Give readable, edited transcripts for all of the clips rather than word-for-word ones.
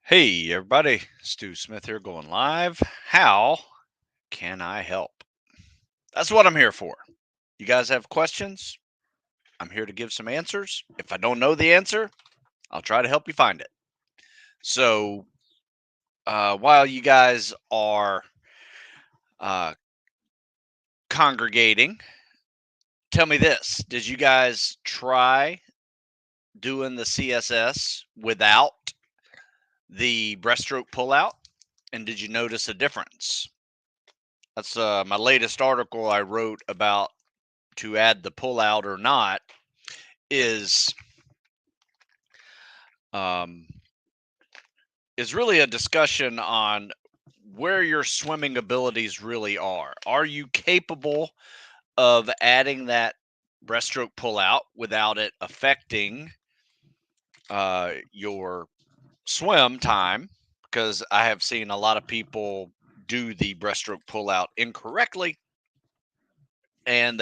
Hey everybody, Stu Smith here going live. How can I help? That's what I'm here for. You guys have questions? I'm here to give some answers. If I don't know the answer, I'll try to help you find it. So, while you guys are uh, congregating, tell me this. Did you guys try doing the CSS without the breaststroke pullout? And did you notice a difference? That's my latest article I wrote about to add the pullout or not is um, is really a discussion on where your swimming abilities really are. Are you capable of adding that breaststroke pullout without it affecting your swim time? Because I have seen a lot of people do the breaststroke pullout incorrectly, and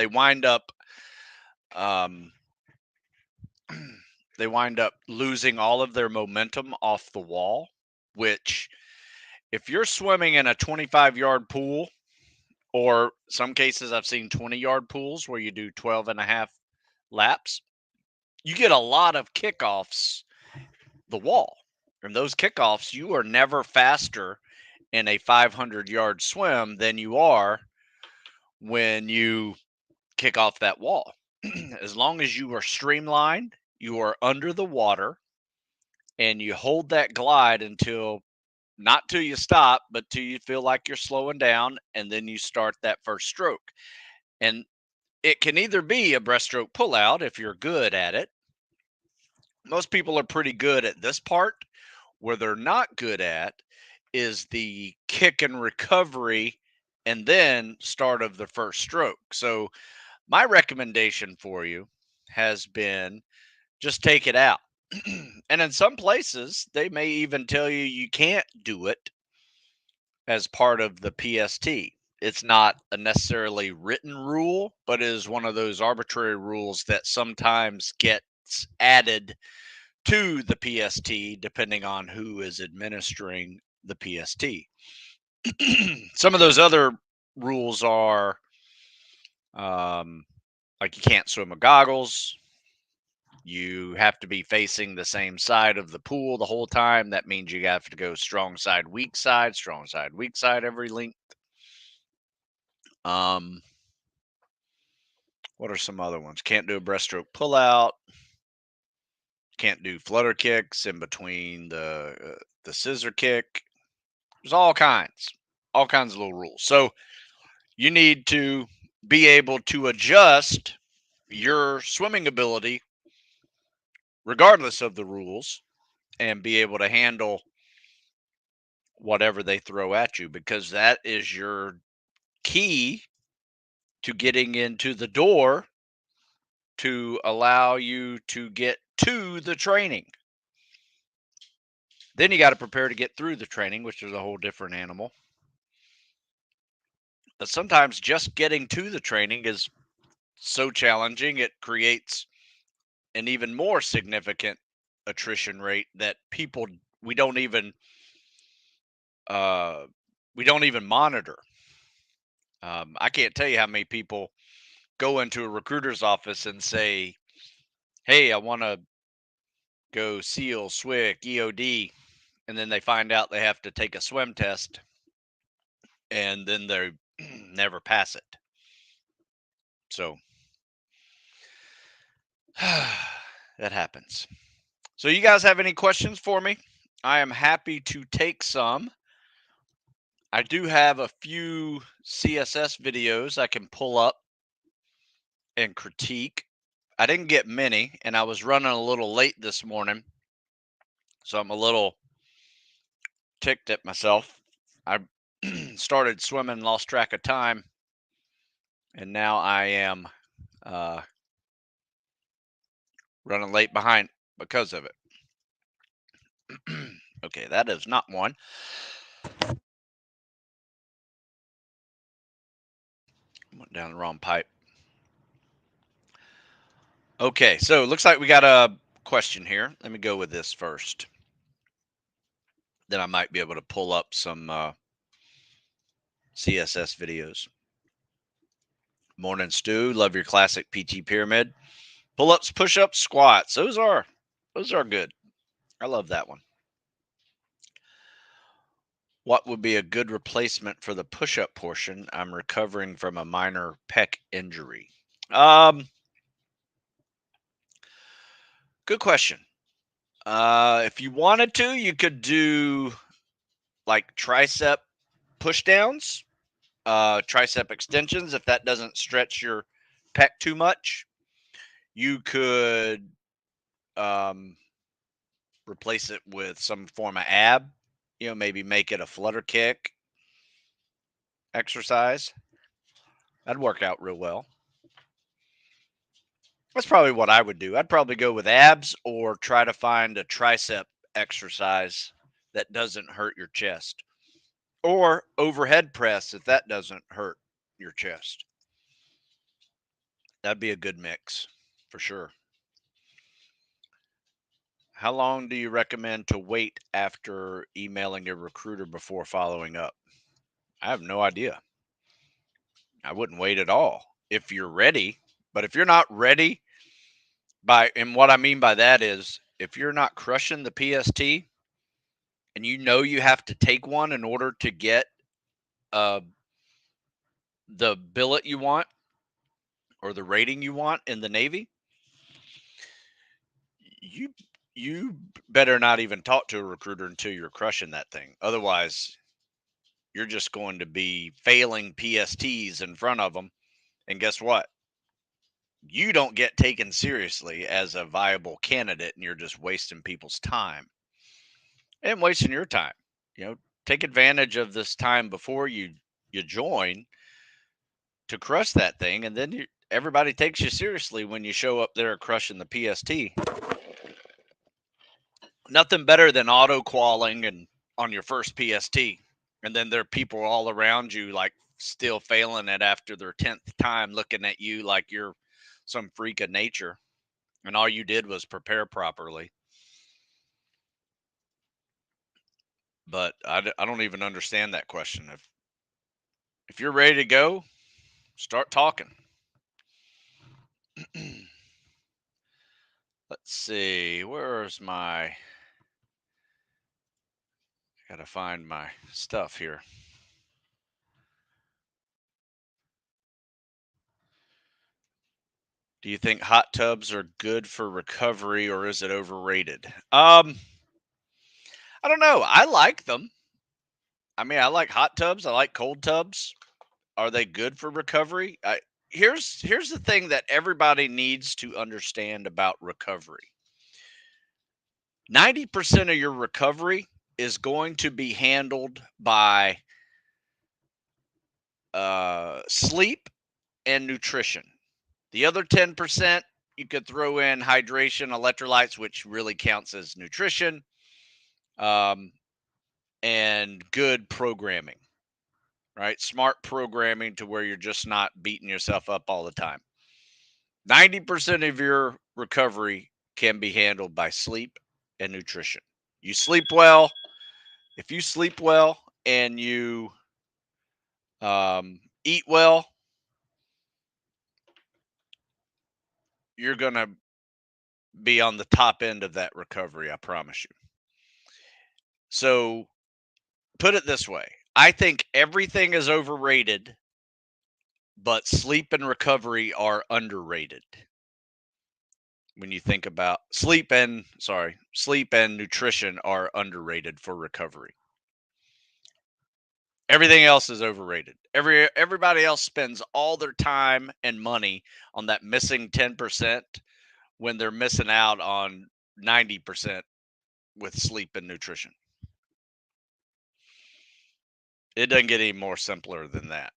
um, they wind up losing all of their momentum off the wall, which if you're swimming in a 25-yard pool, or some cases I've seen 20-yard pools where you do 12 and a half laps, you get a lot of kickoffs the wall. And those kickoffs, you are never faster in a 500-yard swim than you are when you kick off that wall. As long as you are streamlined, you are under the water, and you hold that glide until not till you stop, but till you feel like you're slowing down, and then you start that first stroke. And it can either be a breaststroke pullout if you're good at it. Most people are pretty good at this part. Where they're not good at is the kick and recovery and then start of the first stroke. So my recommendation for you has been just take it out. And in some places, they may even tell you you can't do it as part of the PST. It's not a necessarily written rule, but is one of those arbitrary rules that sometimes gets added to the PST depending on who is administering the PST. Some of those other rules are like you can't swim with goggles. You have to be facing the same side of the pool the whole time. That means you have to go strong side, weak side every length. Um, what are some other ones? Can't do a breaststroke pullout. Can't do flutter kicks in between the scissor kick. There's all kinds of little rules. So you need to be able to adjust your swimming ability regardless of the rules and be able to handle whatever they throw at you, because that is your key to getting into the door to allow you to get to the training. Then you got to prepare to get through the training, which is a whole different animal. But sometimes just getting to the training is so challenging, it creates an even more significant attrition rate that people we don't even uh, we don't even monitor. I can't tell you how many people go into a recruiter's office and say, "Hey, I want to go SEAL, SWIC, EOD," and then they find out they have to take a swim test, and then they never pass it. So that happens. So, you guys have any questions for me? I am happy to take some. I do have a few CSS videos I can pull up and critique. I didn't get many, and I was running a little late this morning, so I'm a little ticked at myself. I started swimming, lost track of time, and now I am uh, running late behind because of it. Okay, that is not one. Went down the wrong pipe. Okay, so it looks like we got a question here. Let me go with this first. then I might be able to pull up some CSS videos. Morning, Stu. Love your classic PT pyramid. Pull-ups, push-ups, squats. Those are good. I love that one. What would be a good replacement for the push-up portion? I'm recovering from a minor pec injury. Good question. If you wanted to, you could do like tricep push downs, tricep extensions. If that doesn't stretch your pec too much, you could um, replace it with some form of ab. Maybe make it a flutter kick exercise. That'd work out real well. That's probably what I would do. I'd probably go with abs or try to find a tricep exercise that doesn't hurt your chest, or overhead press if that doesn't hurt your chest. That'd be a good mix for sure. How long do you recommend to wait after emailing a recruiter before following up? I have no idea. I wouldn't wait at all if you're ready. But if you're not ready, and what I mean by that is if you're not crushing the PST and you have to take one in order to get uh, the billet you want or the rating you want in the Navy, you you better not even talk to a recruiter until you're crushing that thing. Otherwise, you're just going to be failing PSTs in front of them. And guess what? You don't get taken seriously as a viable candidate, and you're just wasting people's time and wasting your time. Take advantage of this time before you join to crush that thing, and then everybody takes you seriously when you show up there crushing the PST. Nothing better than auto qualling and on your first PST, and then there are people all around you like still failing it after their 10th time, looking at you like you're some freak of nature, and all you did was prepare properly. But I don't even understand that question. If you're ready to go, start talking. Let's see, where's my, gotta find my stuff here. Do you think hot tubs are good for recovery or is it overrated? I don't know. I like them. I mean, I like hot tubs. I like cold tubs. Are they good for recovery? Here's the thing that everybody needs to understand about recovery. 90% of your recovery is going to be handled by sleep and nutrition. The other 10%, you could throw in hydration, electrolytes, which really counts as nutrition, um, and good programming, right? Smart programming to where you're just not beating yourself up all the time. 90% of your recovery can be handled by sleep and nutrition. You sleep well. If you sleep well and you eat well, you're going to be on the top end of that recovery, I promise you. So put it this way, I think everything is overrated, but sleep and recovery are underrated. When you think about sleep and nutrition are underrated for recovery. Everything else is overrated. Everybody else spends all their time and money on that missing 10% when they're missing out on 90% with sleep and nutrition. It doesn't get any more simpler than that.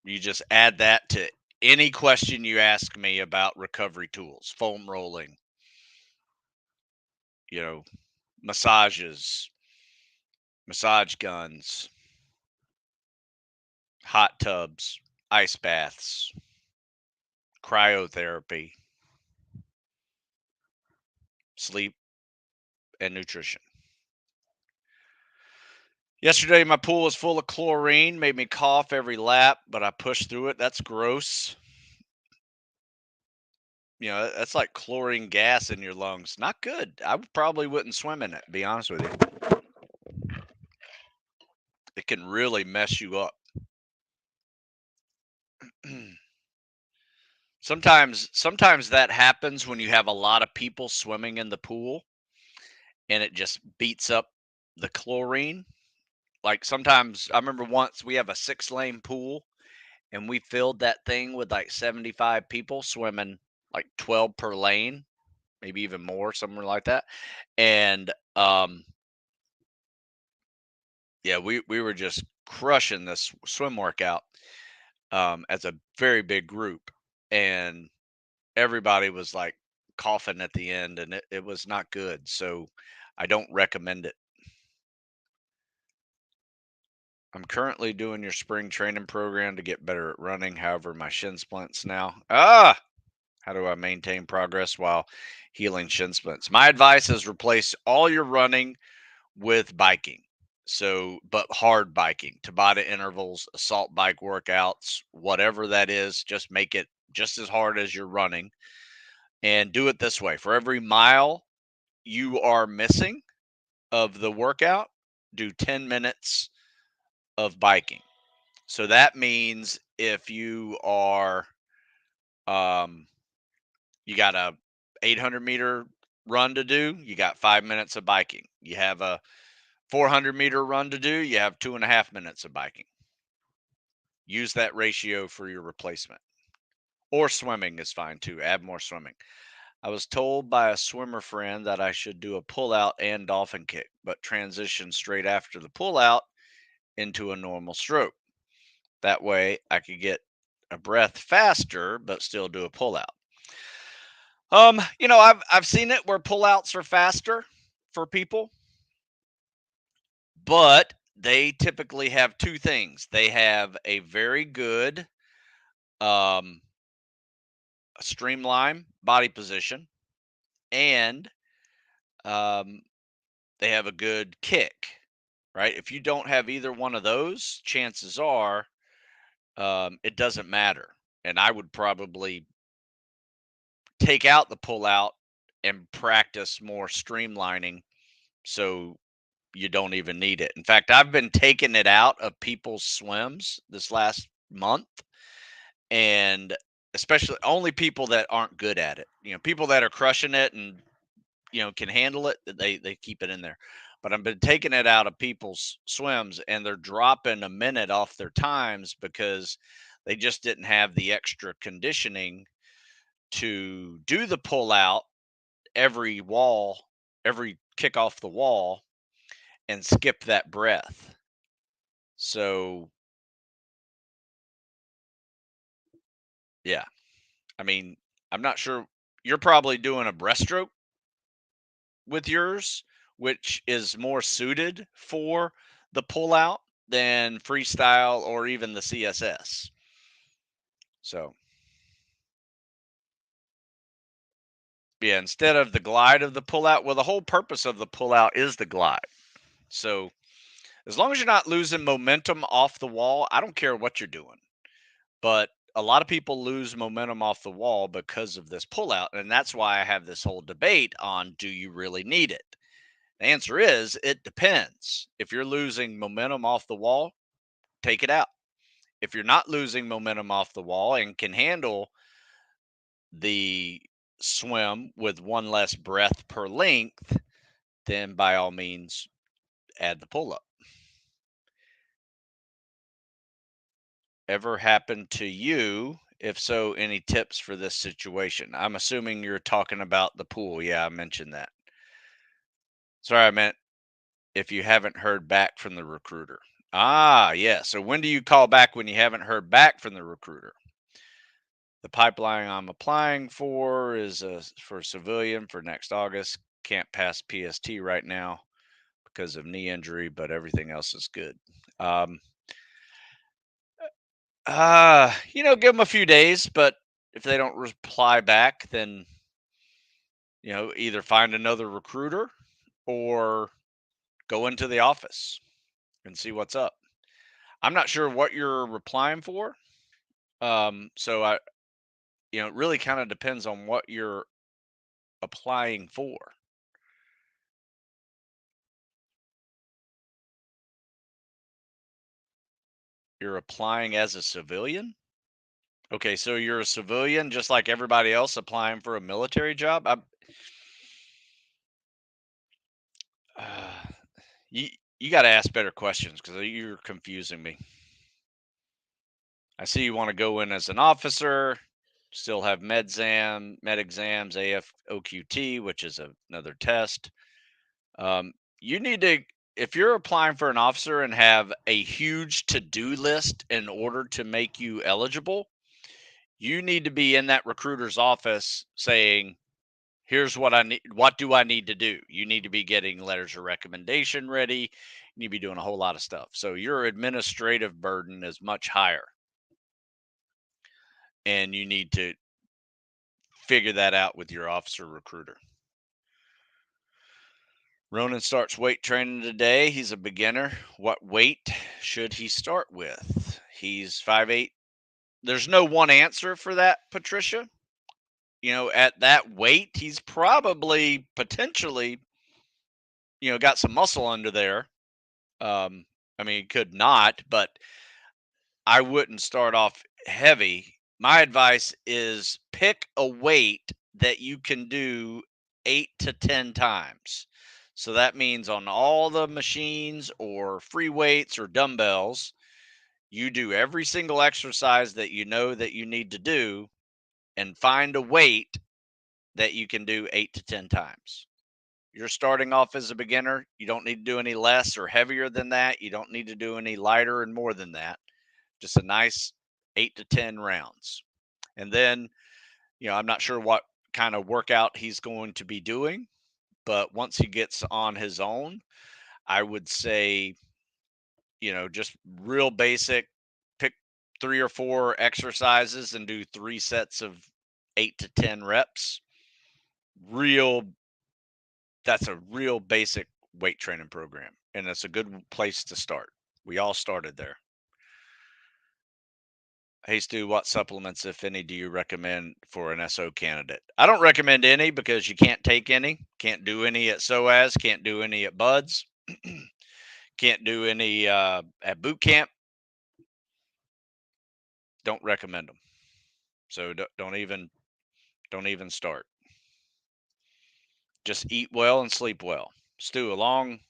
You just add that to any question you ask me about recovery tools, foam rolling, you know, massages, massage guns, hot tubs, ice baths, cryotherapy, sleep, and nutrition. Yesterday, my pool was full of chlorine, made me cough every lap, but I pushed through it. That's gross. That's like chlorine gas in your lungs. Not good. Probably wouldn't swim in it, to be honest with you. It can really mess you up. Sometimes that happens when you have a lot of people swimming in the pool and it just beats up the chlorine. Like sometimes I remember once we have a 6-lane pool and we filled that thing with like 75 people swimming like 12 per lane, maybe even more, somewhere like that. And yeah, we were just crushing this swim workout as a very big group, and everybody was like coughing at the end, and it was not good. So I don't recommend it. I'm currently doing your spring training program to get better at running. However, my shin splints now. How do I maintain progress while healing shin splints? My advice is replace all your running with biking. So, but hard biking, Tabata intervals, assault bike workouts, whatever that is, just make it just as hard as you're running and do it this way. For every mile you are missing of the workout, do 10 minutes of biking. So that means if um, you got a 800-meter run to do, you got 5 minutes of biking. You have a 400-meter run to do, you have 2.5 minutes of biking. Use that ratio for your replacement. Or swimming is fine too. Add more swimming. I was told by a swimmer friend that I should do a pull out and dolphin kick, but transition straight after the pull out into a normal stroke. That way I could get a breath faster, but still do a pull out. I've seen it where pullouts are faster for people, but they typically have two things. They have a very good um, streamline body position, and um, they have a good kick. Right? If you don't have either one of those, chances are it doesn't matter. And I would probably take out the pullout and practice more streamlining so you don't even need it. In fact, I've been taking it out of people's swims this last month, and especially only people that aren't good at it. People that are crushing it and can handle it, they keep it in there. But I've been taking it out of people's swims, and they're dropping a minute off their times because they just didn't have the extra conditioning to do the pull out every kick off the wall and skip that breath. So, yeah, I mean, I'm not sure. You're probably doing a breaststroke with yours, which is more suited for the pullout than freestyle or even the CSS. So, yeah, instead of the glide of the pullout, well, the whole purpose of the pullout is the glide. So, as long as you're not losing momentum off the wall, I don't care what you're doing. But a lot of people lose momentum off the wall because of this pullout. And that's why I have this whole debate on, do you really need it? The answer is it depends. If you're losing momentum off the wall, take it out. If you're not losing momentum off the wall and can handle the swim with one less breath per length, then by all means add the pull up. Ever happened to you? If so, any tips for this situation? I'm assuming you're talking about the pool. Yeah, I mentioned that. Sorry, I meant if you haven't heard back from the recruiter. Ah, yeah. So when do you call back when you haven't heard back from the recruiter? The pipeline I'm applying for is for civilian for next August. Can't pass PST right now because of knee injury, but everything else is good. Um, give them a few days, but if they don't reply back, then either find another recruiter or go into the office. and see what's up. I'm not sure what you're replying for. So it really kind of depends on what you're applying for. You're applying as a civilian? Okay, so you're a civilian just like everybody else applying for a military job? Uh, you you got to ask better questions because you're confusing me. I see you want to go in as an officer, still have med exams, AFOQT, which is another test. You need to, if you're applying for an officer and have a huge to do list in order to make you eligible, you need to be in that recruiter's office saying, here's what I need. What do I need to do? You need to be getting letters of recommendation ready. You need to be doing a whole lot of stuff. So your administrative burden is much higher. And you need to figure that out with your officer recruiter. Ronan starts weight training today. He's a beginner. What weight should he start with? He's 5'8". There's no one answer for that, Patricia. At that weight, he's probably potentially, got some muscle under there. I mean, he could not, but I wouldn't start off heavy. My advice is pick a weight that you can do 8 to 10 times. So that means on all the machines or free weights or dumbbells, you do every single exercise that you know that you need to do and find a weight that you can do 8 to 10 times. You're starting off as a beginner. You don't need to do any less or heavier than that. You don't need to do any lighter and more than that. Just a nice 8 to 10 rounds. And then, I'm not sure what kind of workout he's going to be doing, but once he gets on his own, I would say, just real basic, pick 3 or 4 exercises and do 3 sets of 8 to 10 reps. Real, that's a real basic weight training program. And it's a good place to start. We all started there. Hey Stu, what supplements, if any, do you recommend for an SO candidate? I don't recommend any because you can't take any. Can't do any at SOAS. Can't do any at Buds. Can't do any at boot camp. Don't recommend them. So don't even start. Just eat well and sleep well. Stu, along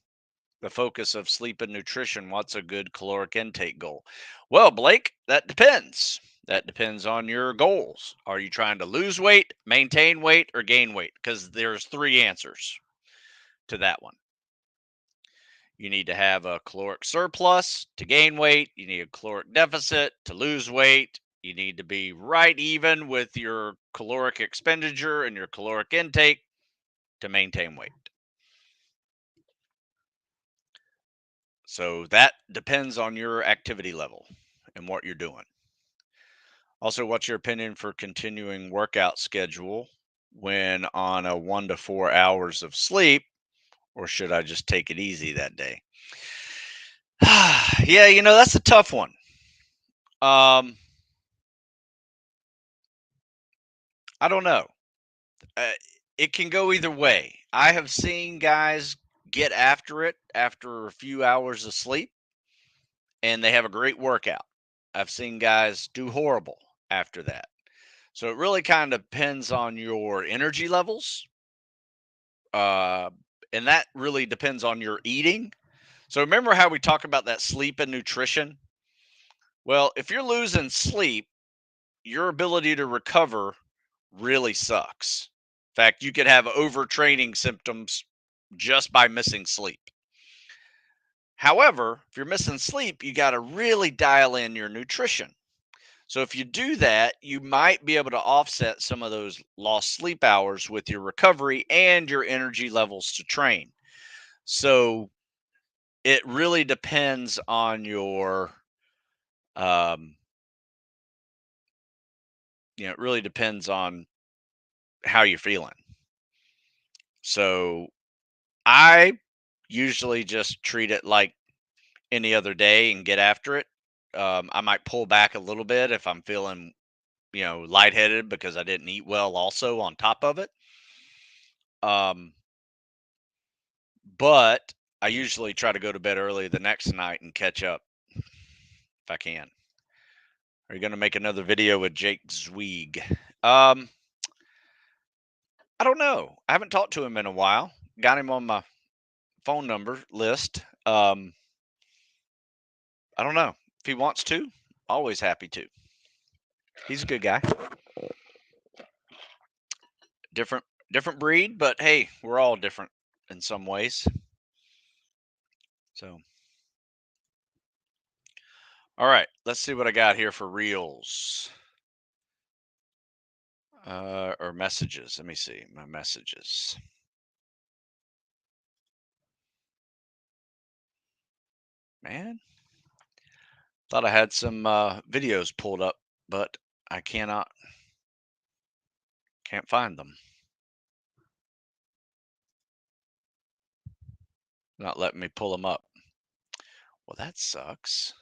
the focus of sleep and nutrition, what's a good caloric intake goal? Well, Blake, that depends. That depends on your goals. Are you trying to lose weight, maintain weight, or gain weight? Because there's 3 answers to that one. You need to have a caloric surplus to gain weight. You need a caloric deficit to lose weight. You need to be right even with your caloric expenditure and your caloric intake to maintain weight. So that depends on your activity level and what you're doing. Also, what's your opinion for continuing workout schedule when on a 1 to 4 hours of sleep, or should I just take it easy that day? Yeah, that's a tough one. I don't know. Uh, it can go either way. I have seen guys get after it after a few hours of sleep and they have a great workout. I've seen guys do horrible after that. So it really kind of depends on your energy levels. Uh, and that really depends on your eating. So remember how we talk about that sleep and nutrition? Well, if you're losing sleep, your ability to recover really sucks. In fact, you could have overtraining symptoms just by missing sleep. However, if you're missing sleep, you got to really dial in your nutrition. So if you do that, you might be able to offset some of those lost sleep hours with your recovery and your energy levels to train. So it really depends on your um it really depends on how you're feeling. So I usually just treat it like any other day and get after it. I might pull back a little bit if I'm feeling, lightheaded because I didn't eat well also on top of it. Um, but I usually try to go to bed early the next night and catch up if I can. Are you going to make another video with Jake Zweig? I don't know. I haven't talked to him in a while. Got him on my phone number list. I don't know if he wants to. Always happy to. He's a good guy. Different breed, but hey, we're all different in some ways. So, all right, let's see what I got here for reels or messages. Let me see my messages. Man, thought I had some videos pulled up, but I can't find them. Not letting me pull them up. Well, that sucks.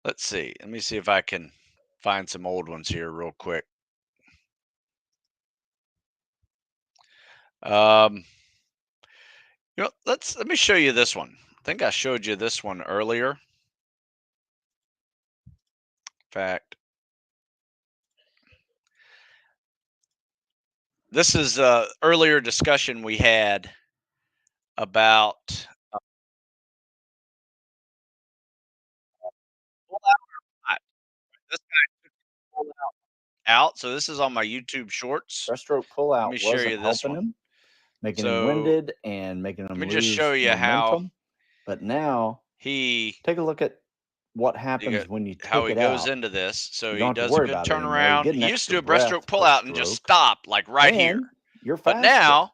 Let's see. Let me see if I can find some old ones here real quick. Um, let me show you this one. I think I showed you this one earlier. In fact, this is earlier discussion we had about pull out. This guy pulled out. So this is on my YouTube Shorts. Breaststroke Let pullout me show you wasn't this helping one. him, making him So winded and making let him me just show lose you how momentum. But now he take a look at what happens when you how take he it goes out. into this. So You he don't have to does a worry good about it anymore. You turnaround. get an He used to extra do a breaststroke breath per pullout and just stroke, stop like right here. and you're But faster. now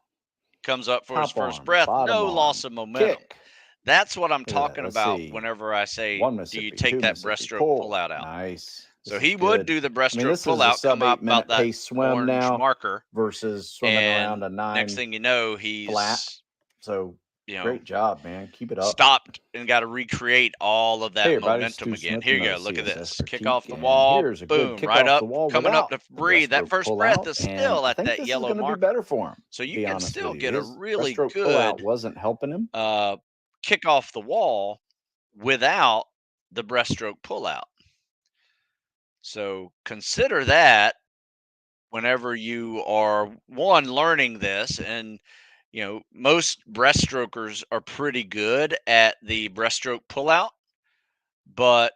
comes up for his Top first arm, breath, bottom no arm, loss of momentum. kick. That's what I'm Look at that. talking Let's about see. whenever I say, One do you Mississippi, take two that Mississippi, breaststroke pull. pullout out? Nice. So This he is would good. do the I mean, breaststroke this is a pullout, come up sub-8 about minute that pace swim orange now marker, versus swimming around and a 9 next thing you know, flat. he's So great job, man. Keep it up. stopped and got to recreate all of that Hey, everybody, it's momentum Stu again. Smith Here from you the go. Look at CSS this. Kick Critique, off the and wall. here's a good Boom. kick Right off up. the wall Coming up without to the breathe. That breaststroke first breath pullout, is and still I at think that this is yellow going to be marker. better for him. So you Be can honest still with you, get a his really breaststroke good pullout wasn't helping him. kick off the wall without the breaststroke pullout. So consider that whenever you are learning this. And most breaststrokers are pretty good at the breaststroke pullout, but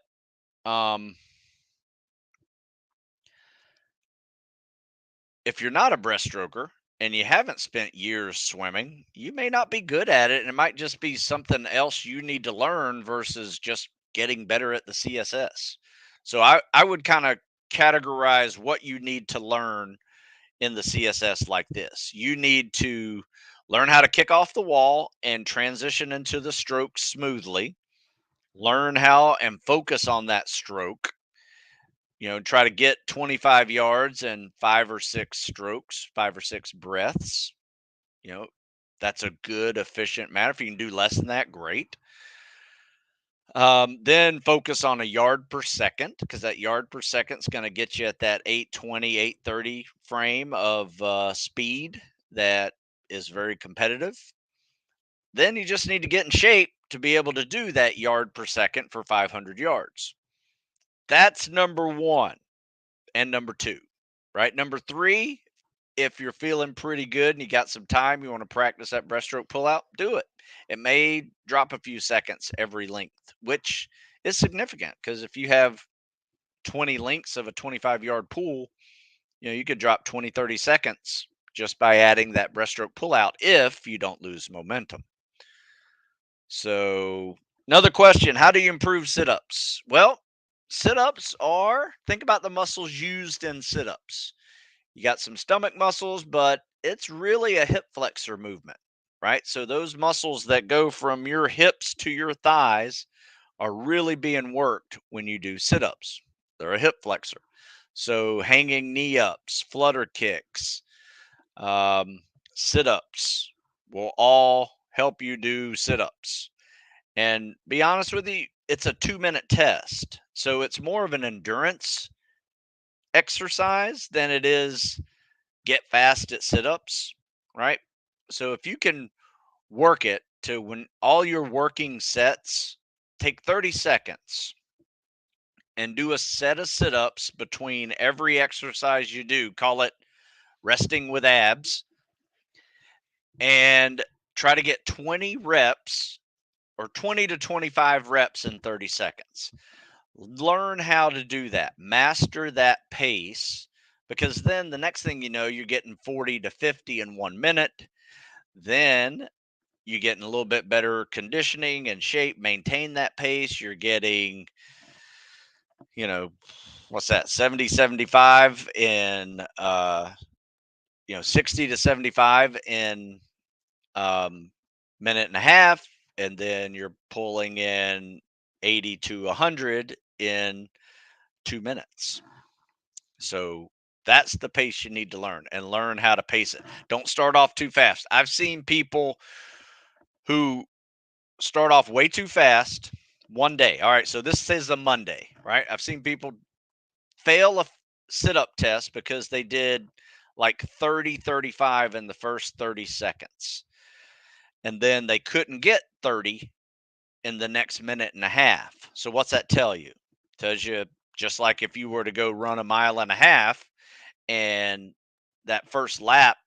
if you're not a breaststroker and you haven't spent years swimming, you may not be good at it, and it might just be something else you need to learn versus just getting better at the CSS. So I would kind of categorize what you need to learn in the CSS like this. You need to learn how to kick off the wall and transition into the stroke smoothly. Learn how and focus on that stroke. Try to get 25 yards and 5 or 6 strokes, 5 or 6 breaths. That's a good, efficient matter. If you can do less than that, great. Then focus on a yard per second, because that yard per second is going to get you at that 820, 830 frame of speed that is very competitive. Then you just need to get in shape to be able to do that yard per second for 500 yards. That's number one and number two, right? Number three, if you're feeling pretty good and you got some time, you want to practice that breaststroke pullout, do it. It may drop a few seconds every length, which is significant because if you have 20 lengths of a 25-yard pool, you could drop 20, 30 seconds just by adding that breaststroke pullout if you don't lose momentum. So, another question, how do you improve sit-ups? Well, sit-ups think about the muscles used in sit-ups. You got some stomach muscles, but it's really a hip flexor movement, right? So those muscles that go from your hips to your thighs are really being worked when you do sit-ups. They're a hip flexor. So hanging knee ups, flutter kicks, sit-ups will all help you do sit-ups. And be honest with you, it's a 2-minute test. So it's more of an endurance exercise than it is get fast at sit-ups, right? So if you can work it to when all your working sets, take 30 seconds and do a set of sit-ups between every exercise you do, call it resting with abs, and try to get 20 reps or 20 to 25 reps in 30 seconds. Learn how to do that, master that pace, because then the next thing you know, you're getting 40 to 50 in 1 minute. Then you're getting a little bit better conditioning and shape, maintain that pace. You're getting, what's that, 70, 75 in, 60 to 75 in um, minute and a half. And then you're pulling in 80 to 100 in 2 minutes. So that's the pace you need to learn, and learn how to pace it. Don't start off too fast. I've seen people who start off way too fast one day. All right, so this is a Monday, right? I've seen people fail a sit up test because they did like 30, 35 in the first 30 seconds. And then they couldn't get 30 in the next minute and a half. So what's that tell you? Tells you just like if you were to go run a mile and a half and that first lap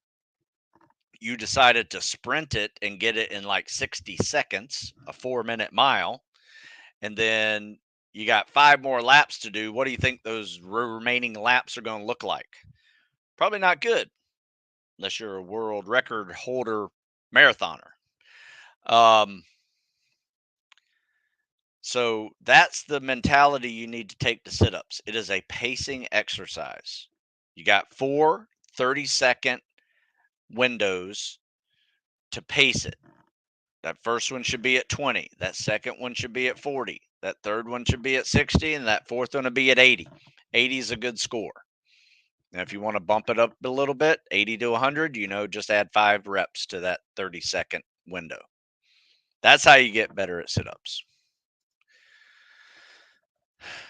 you decided to sprint it and get it in like 60 seconds, a 4-minute mile, and then you got 5 more laps to do. What do you think those remaining laps are going to look like? Probably not good unless you're a world record holder marathoner. So that's the mentality you need to take to sit ups. It is a pacing exercise. You got 4 30-second windows to pace it. That first one should be at 20. That second one should be at 40. That third one should be at 60. And that fourth one will be at 80. 80 is a good score. And if you want to bump it up a little bit, 80 to 100, just add 5 reps to that 30-second window. That's how you get better at sit ups.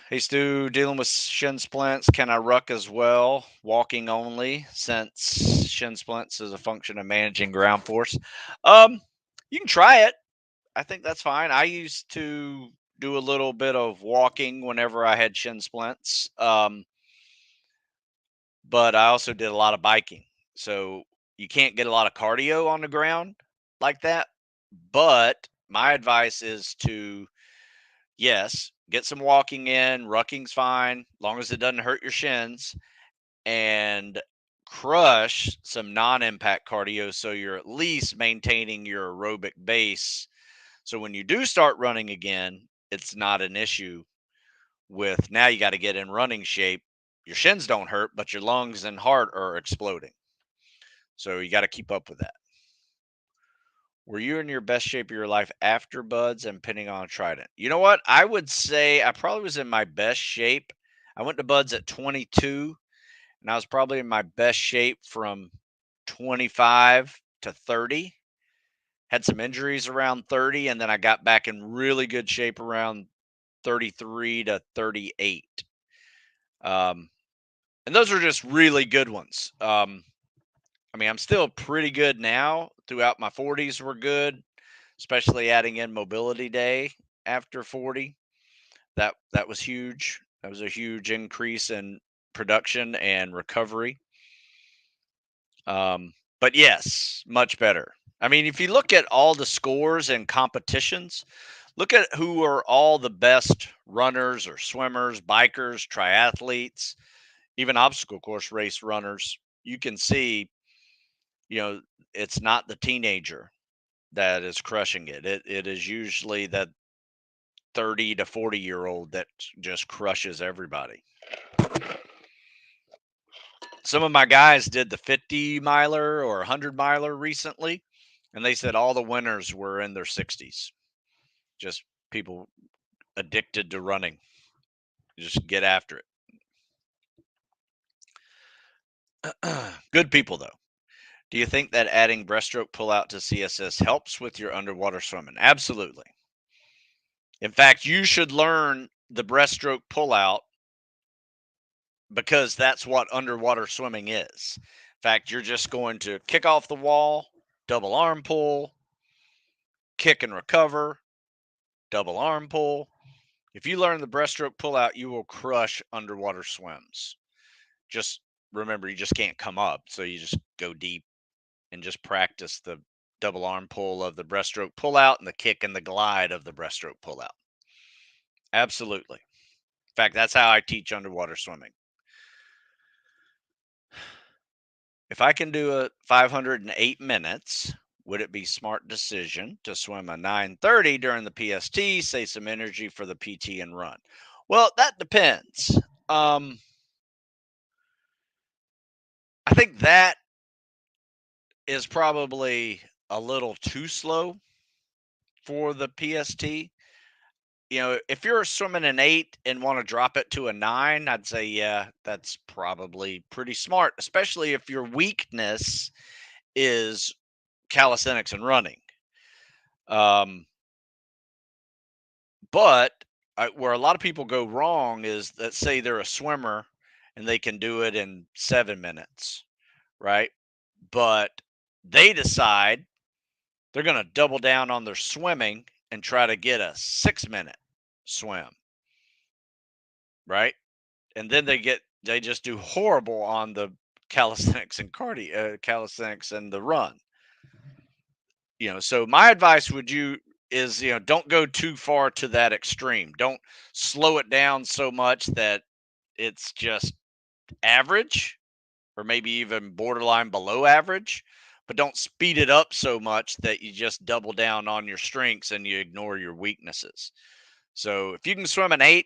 Hey, Stu, dealing with shin splints. Can I ruck as well? Walking only, since shin splints is a function of managing ground force. You can try it. I think that's fine. I used to do a little bit of walking whenever I had shin splints, but I also did a lot of biking. So you can't get a lot of cardio on the ground like that. But my advice is to, yes, get some walking in. Rucking's fine, long as it doesn't hurt your shins, and crush some non-impact cardio so you're at least maintaining your aerobic base. So when you do start running again, it's not an issue with now you got to get in running shape. Your shins don't hurt, but your lungs and heart are exploding. So you got to keep up with that. Were you in your best shape of your life after buds and pinning on a trident? You know what? I would say I probably was in my best shape. I went to buds at 22, and I was probably in my best shape from 25 to 30. Had some injuries around 30, and then I got back in really good shape around 33 to 38. And those are just really good ones. I mean, I'm still pretty good now. Throughout my 40s were good, especially adding in mobility day after 40. That was huge. That was a huge increase in production and recovery. But yes, much better. I mean, if you look at all the scores and competitions, look at who are all the best runners or swimmers, bikers, triathletes, even obstacle course race runners. You can see, it's not the teenager that is crushing it. It is usually that 30 to 40-year-old that just crushes everybody. Some of my guys did the 50 miler or 100 miler recently, and they said all the winners were in their 60s. Just people addicted to running. Just get after it. Good people, though. Do you think that adding breaststroke pullout to CSS helps with your underwater swimming? Absolutely. In fact, you should learn the breaststroke pullout because that's what underwater swimming is. In fact, you're just going to kick off the wall, double arm pull, kick and recover, double arm pull. If you learn the breaststroke pullout, you will crush underwater swims. Just remember, you just can't come up. So you just go deep and just practice the double arm pull of the breaststroke pullout and the kick and the glide of the breaststroke pullout. Absolutely. In fact, that's how I teach underwater swimming. If I can do a 508 minutes, would it be smart decision to swim a 930 during the PST, save some energy for the PT and run? Well, that depends. I think that is probably a little too slow for the PST. You know, if you're swimming an 8 and want to drop it to a 9, I'd say, yeah, that's probably pretty smart, especially if your weakness is calisthenics and running. But where a lot of people go wrong is that, say they're a swimmer and they can do it in 7 minutes, right? But they decide they're going to double down on their swimming and try to get a 6 minute swim, right? And then they just do horrible on the calisthenics and calisthenics and the run. You know, so my advice is, you know, don't go too far to that extreme. Don't slow it down so much that it's just average or maybe even borderline below average, but don't speed it up so much that you just double down on your strengths and you ignore your weaknesses. So if you can swim an 8,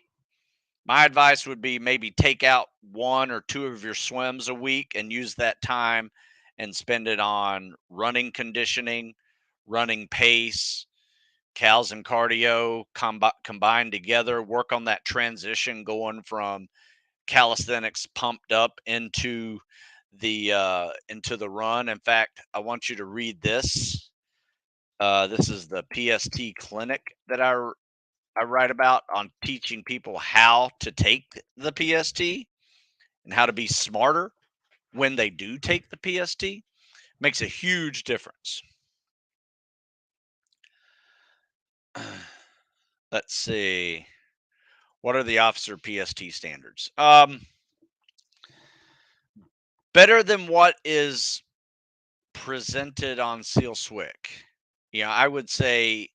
my advice would be maybe take out 1 or 2 of your swims a week and use that time and spend it on running conditioning, running pace, cals and cardio combined together. Work on that transition going from calisthenics pumped up into the run. In fact, I want you to read this. This is the PST clinic that I write about on teaching people how to take the PST and how to be smarter when they do take the PST. Makes a huge difference. Let's see. What are the officer PST standards? Better than what is presented on Seal Swick. You know, I would say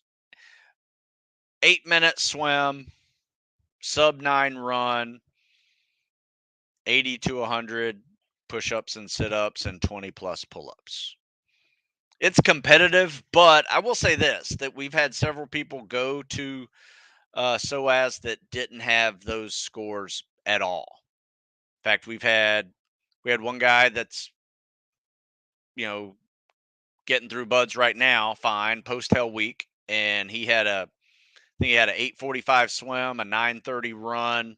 8-minute swim, sub 9 run, 80 to 100 push-ups and sit-ups, and 20 plus pull-ups. It's competitive, but I will say this, that we've had several people go to SOAS that didn't have those scores at all. In fact, we had one guy that's, you know, getting through buds right now, fine, post hell week, and I think he had an 8:45 swim, a 9:30 run,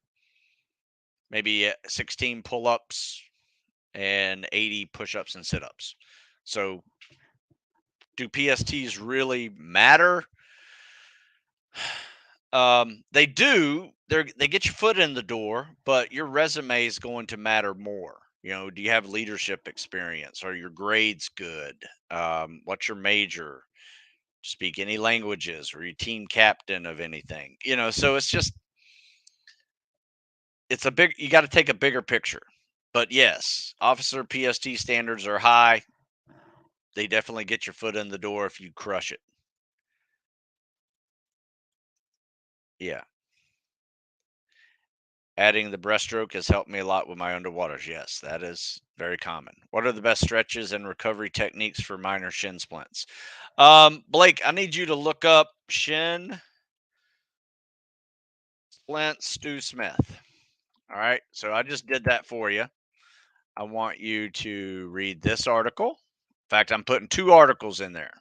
maybe 16 pull-ups and 80 push-ups and sit-ups. So do PSTs really matter? They do. They get your foot in the door, but your resume is going to matter more. You know, do you have leadership experience? Are your grades good? What's your major? Speak any languages? Or you team captain of anything? You know, so you got to take a bigger picture. But yes, officer PST standards are high. They definitely get your foot in the door if you crush it. Yeah. Adding the breaststroke has helped me a lot with my underwaters. Yes, that is very common. What are the best stretches and recovery techniques for minor shin splints? Blake, I need you to look up shin splint Stu Smith. All right. So I just did that for you. I want you to read this article. In fact, I'm putting 2 articles in there.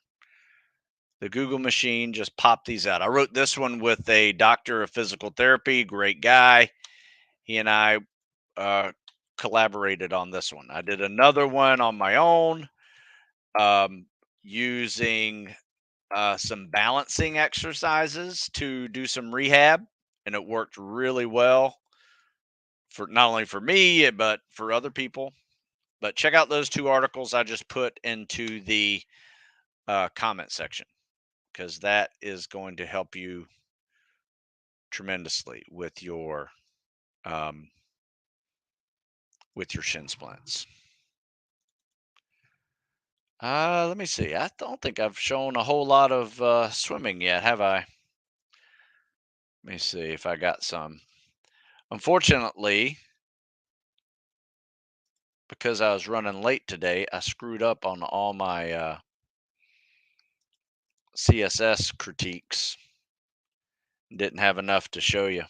The Google machine just popped these out. I wrote this one with a doctor of physical therapy, great guy. He and I collaborated on this one. I did another one on my own using some balancing exercises to do some rehab, and it worked really well for not only for me but for other people. But check out those two articles I just put into the comment section, because that is going to help you tremendously um, with your shin splints. Let me see. I don't think I've shown a whole lot of swimming yet, have I? Let me see if I got some. Unfortunately, because I was running late today, I screwed up on all my CSS critiques. Didn't have enough to show you.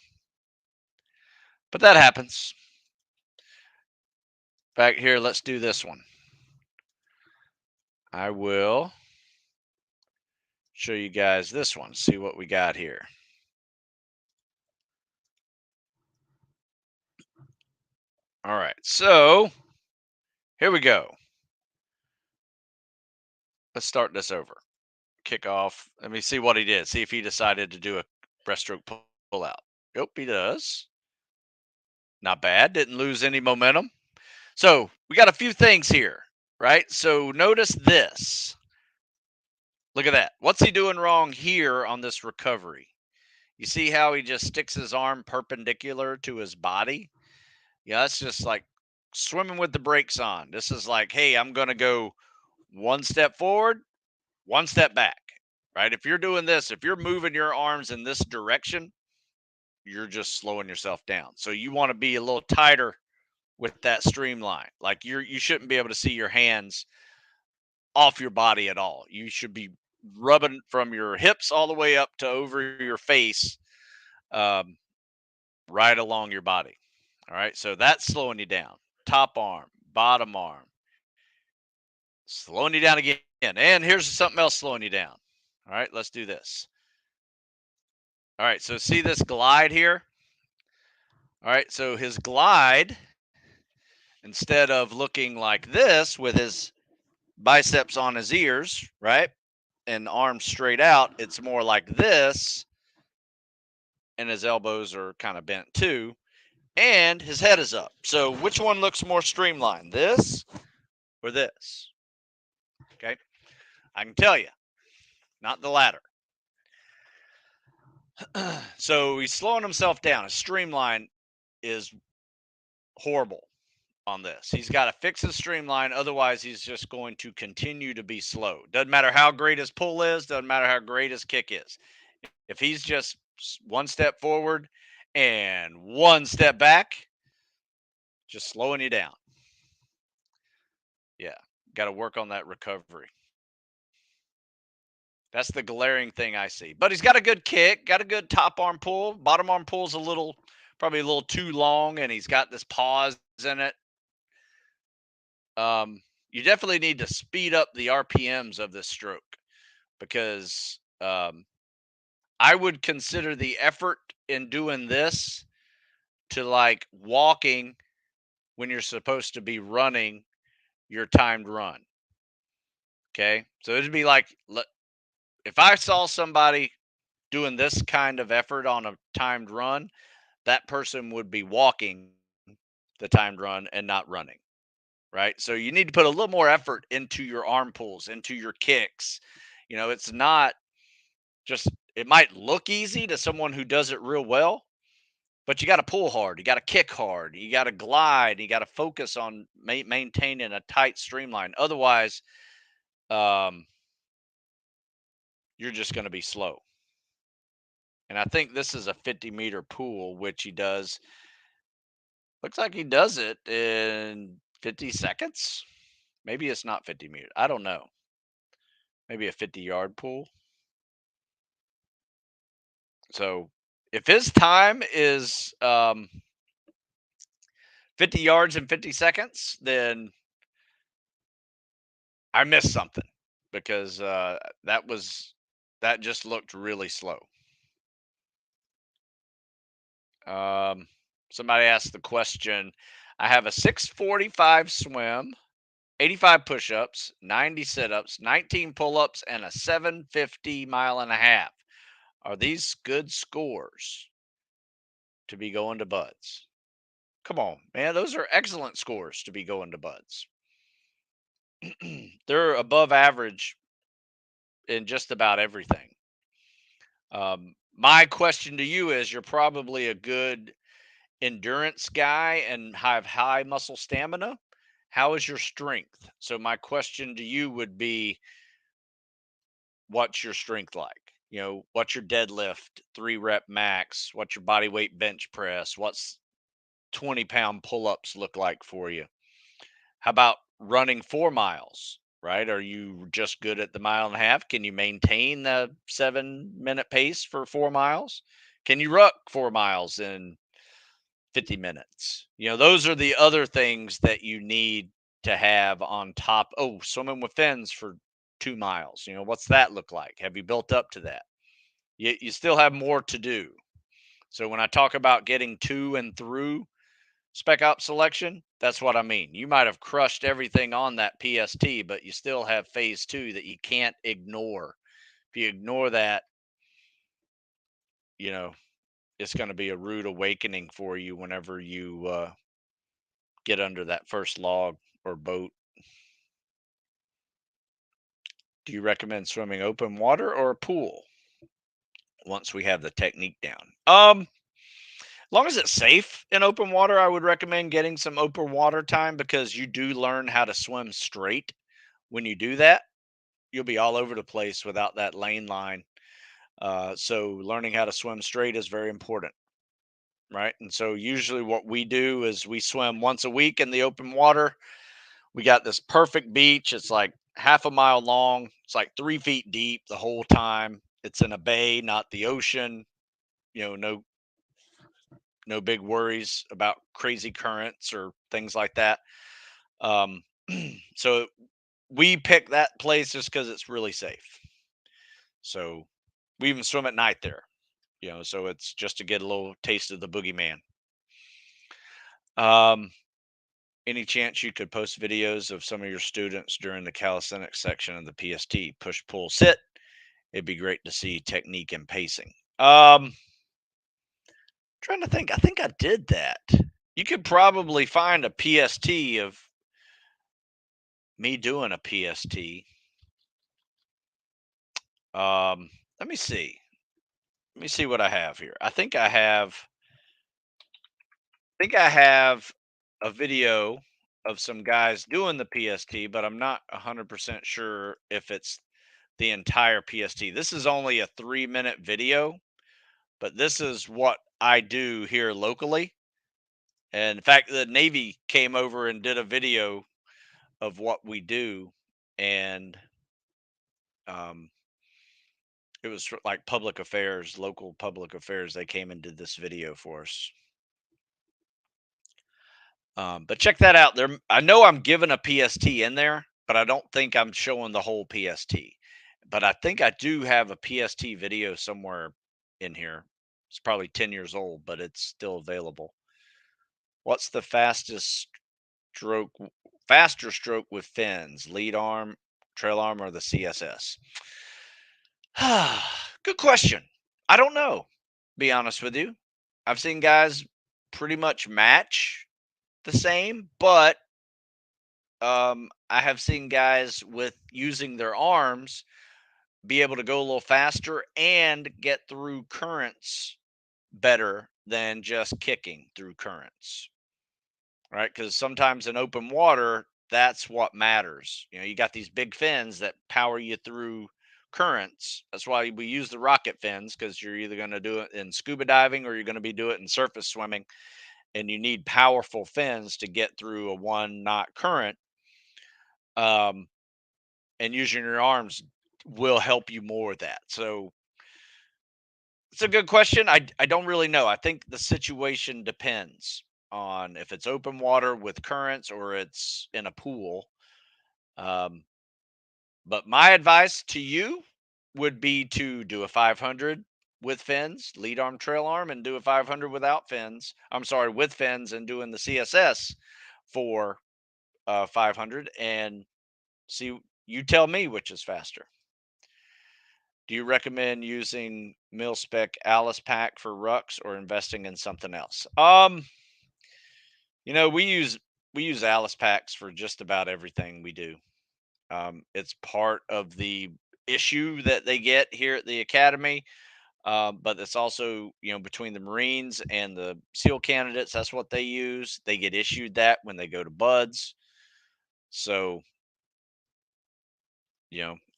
But that happens. Back here, let's do this one. I will show you guys this one. See what we got here. All right, so here we go. Let's start this over. Kick off. Let me see what he did. See if he decided to do a breaststroke pull out. Yep, he does. Not bad. Didn't lose any momentum. So we got a few things here, right? So notice this. Look at that. What's he doing wrong here on this recovery? You see how he just sticks his arm perpendicular to his body? Yeah, that's just like swimming with the brakes on. This is like, hey, I'm going to go one step forward, one step back, right? If you're doing this, if you're moving your arms in this direction, you're just slowing yourself down. So you want to be a little tighter with that streamline. Like you shouldn't be able to see your hands off your body at all. You should be rubbing from your hips all the way up to over your face, um, right along your body. All right, so that's slowing you down. Top arm, bottom arm, slowing you down again. And here's something else slowing you down. All right, let's do this. All right, so see this glide here? All right, so his glide, instead of looking like this with his biceps on his ears, right? And arms straight out, it's more like this. And his elbows are kind of bent too. And his head is up. So which one looks more streamlined, this or this? Okay. I can tell you, not the latter. So he's slowing himself down. His streamline is horrible on this. He's got to fix his streamline. Otherwise, he's just going to continue to be slow. Doesn't matter how great his pull is. Doesn't matter how great his kick is. If he's just one step forward and one step back, just slowing you down. Yeah. Got to work on that recovery. That's the glaring thing I see. But he's got a good kick, got a good top arm pull. Bottom arm pull's probably a little too long, and he's got this pause in it. You definitely need to speed up the RPMs of this stroke, because I would consider the effort in doing this to like walking when you're supposed to be running your timed run. Okay. So it'd be like, if I saw somebody doing this kind of effort on a timed run, that person would be walking the timed run and not running. Right. So you need to put a little more effort into your arm pulls, into your kicks. It's not just, it might look easy to someone who does it real well, but you got to pull hard. You got to kick hard. You got to glide. You got to focus on maintaining a tight streamline. Otherwise, um, you're just going to be slow. And I think this is a 50-meter pool, which he does. Looks like he does it in 50 seconds. Maybe it's not 50 meters. I don't know. Maybe a 50-yard pool. So if his time is 50 yards in 50 seconds, then I missed something, because that just looked really slow. Somebody asked the question. I have a 6:45 swim 85 push-ups, 90 sit-ups, 19 pull-ups, and a 750 mile and a half. Are these good scores to be going to buds? Come on, man. Those are excellent scores to be going to buds. They're above average in just about everything. My question to you is, you're probably a good endurance guy and have high muscle stamina. How is your strength? So my question to you would be, what's your strength like? What's your deadlift, 3 rep max? What's your body weight bench press? What's 20-pound pull-ups look like for you? How about running 4 miles, right? Are you just good at the mile and a half? Can you maintain the 7-minute pace for 4 miles? Can you ruck 4 miles in 50 minutes? Those are the other things that you need to have on top. Oh, swimming with fins for 2 miles. What's that look like? Have you built up to that? You still have more to do. So when I talk about getting to and through spec op selection, that's what I mean. You might have crushed everything on that PST, but you still have phase 2 that you can't ignore. If you ignore that, it's going to be a rude awakening for you whenever you get under that first log or boat. Do you recommend swimming open water or a pool once we have the technique down? As long as it's safe in open water, I would recommend getting some open water time, because you do learn how to swim straight. When you do that, you'll be all over the place without that lane line. So learning how to swim straight is very important, right? And so usually what we do is we swim once a week in the open water. We got this perfect beach. It's like half a mile long. It's like 3 feet deep the whole time. It's in a bay, not the ocean. No big worries about crazy currents or things like that. Um, so we pick that place just because it's really safe. So we even swim at night there, so it's just to get a little taste of the boogeyman. Any chance you could post videos of some of your students during the calisthenics section of the PST? Push, pull, sit. It'd be great to see technique and pacing. Trying to think. I think I did that. You could probably find a PST of me doing a PST. Let me see. Let me see what I have here. I think I have a video of some guys doing the PST, but I'm not 100% sure if it's the entire PST. This is only a 3-minute video, but this is what I do here locally. And in fact, the Navy came over and did a video of what we do, and it was like public affairs, local public affairs. They came and did this video for us. But check that out. There, I know I'm giving a PST in there, but I don't think I'm showing the whole PST. But I think I do have a PST video somewhere in here. It's probably 10 years old, but it's still available. What's the faster stroke with fins? Lead arm, trail arm, or the CSS? Good question. I don't know. Be honest with you. I've seen guys pretty much match the same, but I have seen guys with using their arms be able to go a little faster and get through currents better than just kicking through currents, right? Because sometimes in open water, that's what matters. You got these big fins that power you through currents. That's why we use the rocket fins, because you're either going to do it in scuba diving or you're going to be doing it in surface swimming, and you need powerful fins to get through a 1 knot current. And using your arms will help you more with that. So it's a good question. I don't really know. I think the situation depends on if it's open water with currents or it's in a pool. But my advice to you would be to do a 500 with fins, lead arm, trail arm, and do a 500 without fins. I'm sorry, with fins, and doing the CSS for 500 and see. You tell me which is faster. Do you recommend using mil-spec Alice pack for rucks or investing in something else? We use Alice packs for just about everything we do. It's part of the issue that they get here at the academy, but it's also between the Marines and the SEAL candidates. That's what they use. They get issued that when they go to buds. So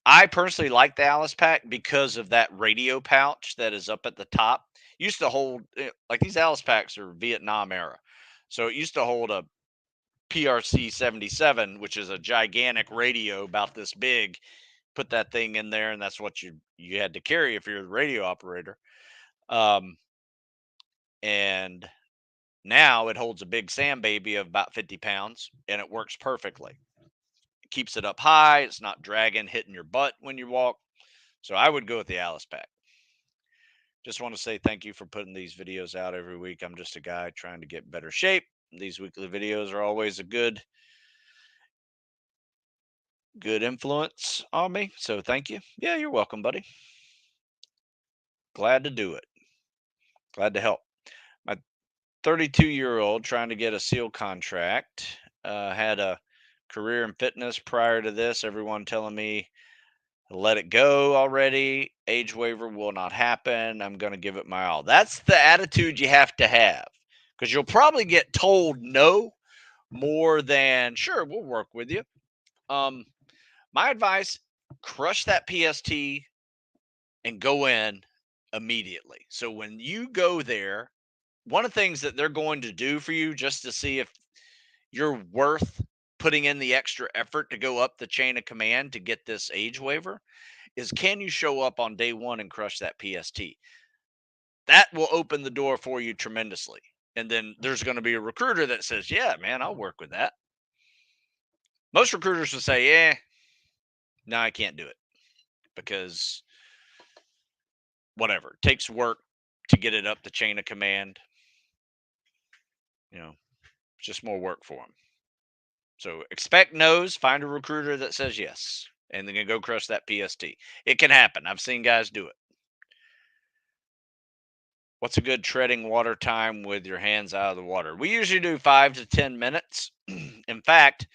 I personally like the Alice pack because of that radio pouch that is up at the top. Used to hold like these Alice packs are Vietnam era, so it used to hold a PRC 77, which is a gigantic radio about this big. Put that thing in there, and that's what you had to carry if you're the radio operator. Um, and now it holds a big sand baby of about 50 pounds, and it works perfectly. It keeps it up high. It's not dragging, hitting your butt when you walk. So I would go with the Alice pack. Just want to say thank you for putting these videos out every week. I'm just a guy trying to get better shape. These weekly videos are always a good influence on me. So thank you. Yeah, you're welcome, buddy. Glad to do it. Glad to help. My 32-year-old trying to get a SEAL contract. Had a career in fitness prior to this. Everyone telling me let it go already. Age waiver will not happen. I'm going to give it my all. That's the attitude you have to have, because you'll probably get told no more than sure, we'll work with you. My advice: crush that PST and go in immediately. So when you go there, one of the things that they're going to do for you just to see if you're worth putting in the extra effort to go up the chain of command to get this age waiver is, can you show up on day one and crush that PST? That will open the door for you tremendously. And then there's going to be a recruiter that says, yeah, man, I'll work with that. Most recruiters will say, yeah, no, I can't do it because whatever, it takes work to get it up the chain of command. It's just more work for them. So expect no's, find a recruiter that says yes, and then go crush that PST. It can happen. I've seen guys do it. What's a good treading water time with your hands out of the water? We usually do 5 to 10 minutes. In fact,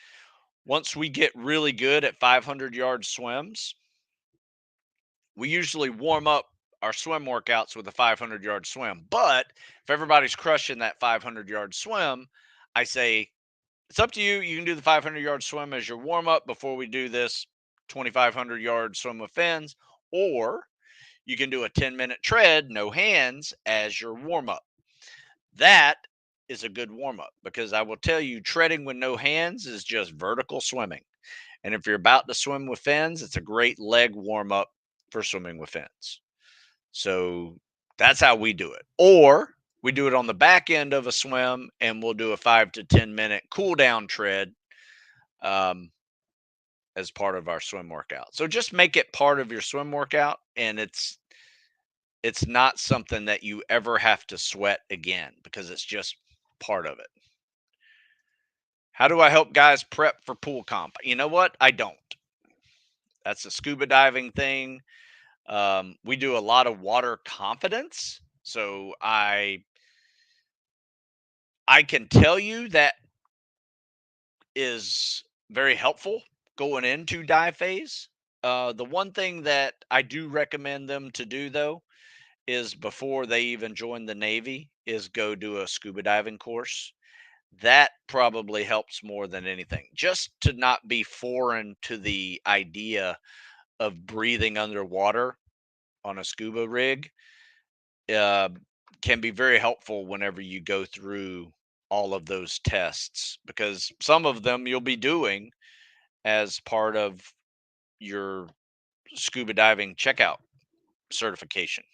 once we get really good at 500-yard swims, we usually warm up our swim workouts with a 500-yard swim. But if everybody's crushing that 500-yard swim, I say, it's up to you. You can do the 500-yard swim as your warm up before we do this 2,500-yard swim with fins, or you can do a 10-minute tread, no hands, as your warm up. That is a good warm up, because I will tell you, treading with no hands is just vertical swimming. And if you're about to swim with fins, it's a great leg warm up for swimming with fins. So that's how we do it. Or we do it on the back end of a swim, and we'll do a 5 to 10-minute cool down tread as part of our swim workout. So just make it part of your swim workout, and it's not something that you ever have to sweat again, because it's just part of it. How do I help guys prep for pool comp? You know what? I don't. That's a scuba diving thing. We do a lot of water confidence. So I can tell you that is very helpful going into dive phase. The one thing that I do recommend them to do, though, is before they even join the Navy, is go do a scuba diving course. That probably helps more than anything, just to not be foreign to the idea of breathing underwater on a scuba rig. Can be very helpful whenever you go through all of those tests, because some of them you'll be doing as part of your scuba diving checkout certification.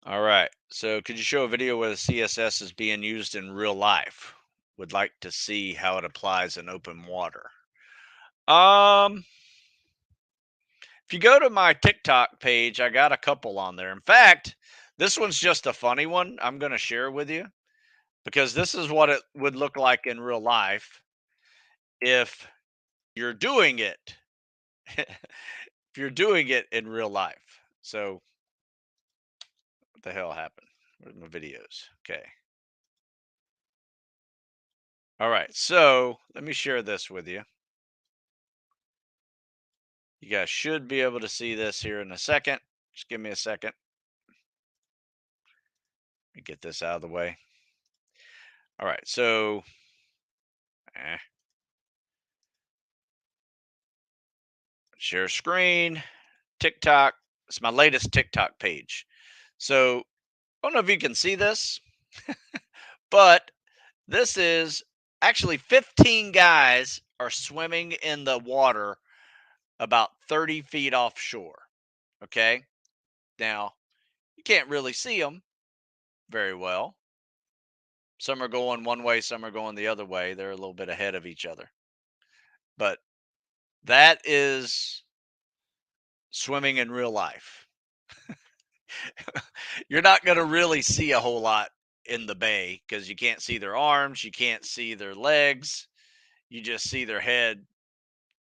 All right. So could you show a video where the CSS is being used in real life? Would like to see how it applies in open water. If you go to my TikTok page, I got a couple on there. In fact, This one's just a funny one I'm going to share with you because this is what it would look like in real life if you're doing it. If you're doing it in real life. So, what the hell happened? Where's my videos? Okay. All right. So, let me share this with you. You guys should be able to see this here in a second. Just give me a second. Let me get this out of the way. All right. So, eh, share screen, TikTok. It's my latest TikTok page. So, I don't know if you can see this, but this is actually 15 guys are swimming in the water about 30 feet offshore. Okay. Now, you can't really see them very well. Some are going one way, some are going the other way. They're a little bit ahead of each other. But that is swimming in real life. You're not going to really see a whole lot in the bay because you can't see their arms, you can't see their legs. You just see their head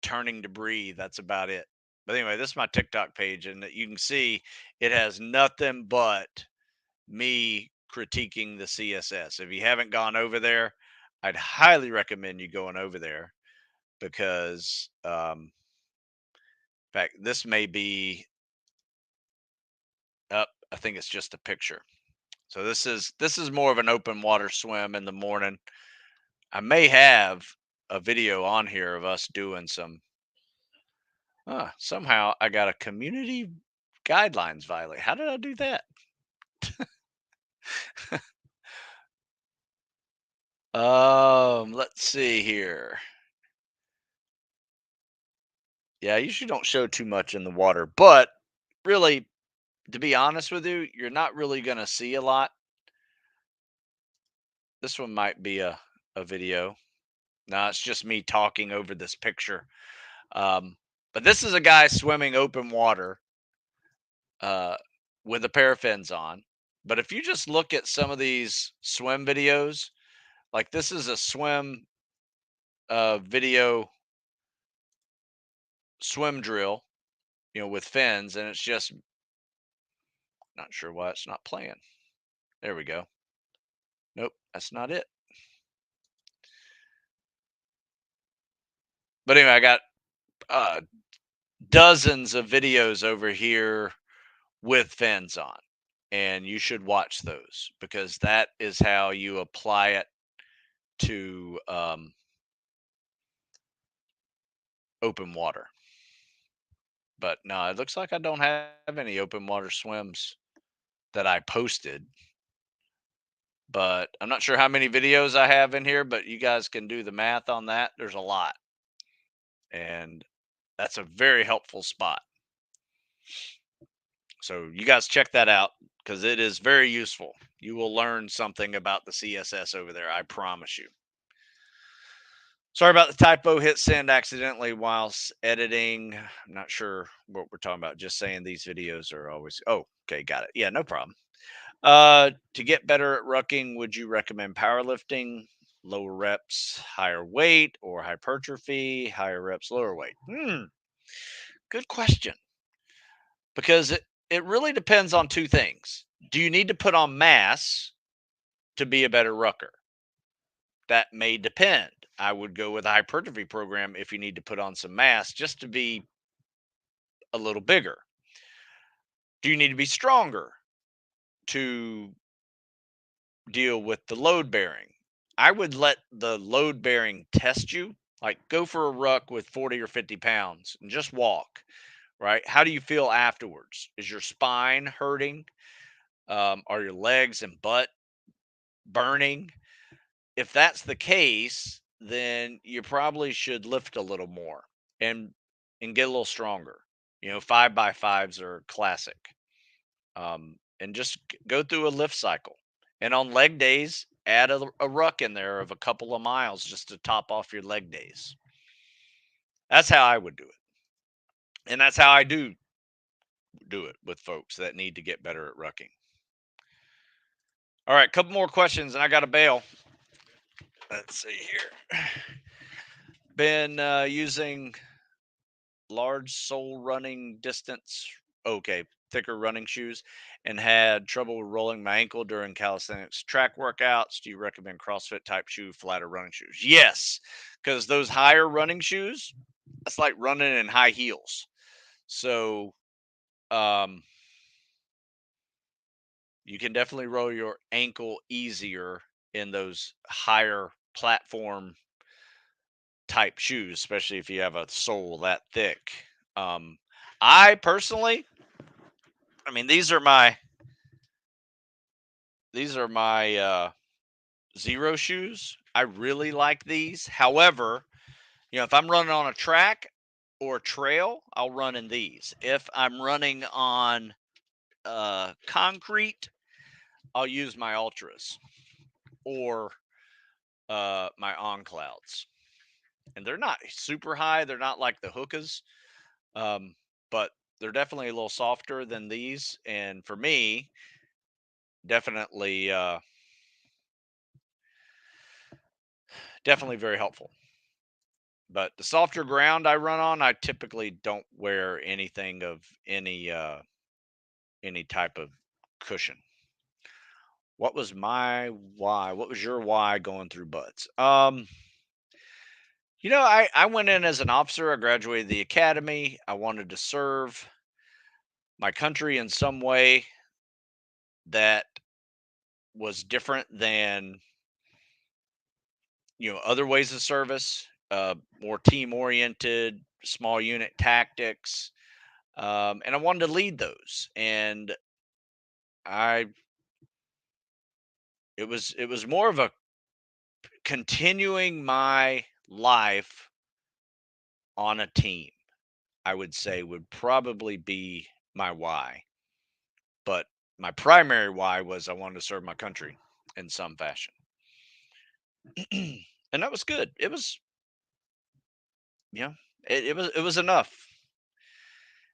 turning to breathe. That's about it. But anyway, this is my TikTok page, and you can see it has nothing but me critiquing the CSS. If you haven't gone over there, I'd highly recommend you going over there because, in fact, this may be up. I think it's just a picture. So this is more of an open water swim in the morning. I may have a video on here of us doing some. Somehow I got a community guidelines violate. How did I do that? Let's see here. Yeah, I usually don't show too much in the water, but really, to be honest with you, you're not really gonna see a lot. This one might be a video. No, it's just me talking over this picture. But this is a guy swimming open water uh, with a pair of fins on. But if you just look at some of these swim videos, like this is a swim video swim drill, with fins, and it's just not sure why it's not playing. There we go. Nope, that's not it. But anyway, I got uh, dozens of videos over here with fins on, and you should watch those because that is how you apply it to open water. But no, it looks like I don't have any open water swims that I posted. But I'm not sure how many videos I have in here, but you guys can do the math on that. There's a lot. And that's a very helpful spot. So you guys check that out because it is very useful. You will learn something about the CSS over there. I promise you. Sorry about the typo. Hit send accidentally whilst editing. I'm not sure what we're talking about. Just saying these videos are always. Oh, okay, got it. Yeah, no problem. To get better at rucking, would you recommend powerlifting, lower reps, higher weight, or hypertrophy, higher reps, lower weight? Good question. Because it really depends on two things. Do you need to put on mass to be a better rucker? That may depend. I would go with a hypertrophy program if you need to put on some mass just to be a little bigger. Do you need to be stronger to deal with the load bearing? I would let the load bearing test you. Like go for a ruck with 40 or 50 pounds and just walk, right? How do you feel afterwards? Is your spine hurting? Are your legs and butt burning? If that's the case, then you probably should lift a little more and get a little stronger. 5x5s are classic. And just go through a lift cycle. And on leg days, add a ruck in there of a couple of miles just to top off your leg days. That's how I would do it. And that's how I do it with folks that need to get better at rucking. All right, couple more questions, and I got to bail. Let's see here. Been using large sole running distance, okay, thicker running shoes, and had trouble rolling my ankle during calisthenics track workouts. Do you recommend CrossFit type shoe, flatter running shoes? Yes, because those higher running shoes, that's like running in high heels. So, um, you can definitely roll your ankle easier in those higher platform type shoes, especially if you have a sole that thick. Um, I personally, I mean, these are my zero shoes. I really like these. However, if I'm running on a track or trail, I'll run in these. If I'm running on concrete, I'll use my ultras or my on clouds. And they're not super high. They're not like the hookahs, um, but they're definitely a little softer than these. And for me, definitely, definitely very helpful. But the softer ground I run on, I typically don't wear anything of any type of cushion. What was my why? What was your why going through buds? I went in as an officer. I graduated the academy. I wanted to serve my country in some way that was different than other ways of service, more team oriented, small unit tactics, and I wanted to lead those. And I it was more of a continuing my life on a team. I would say would probably be my why, but my primary why was I wanted to serve my country in some fashion. And that was good. It was, yeah, it was enough.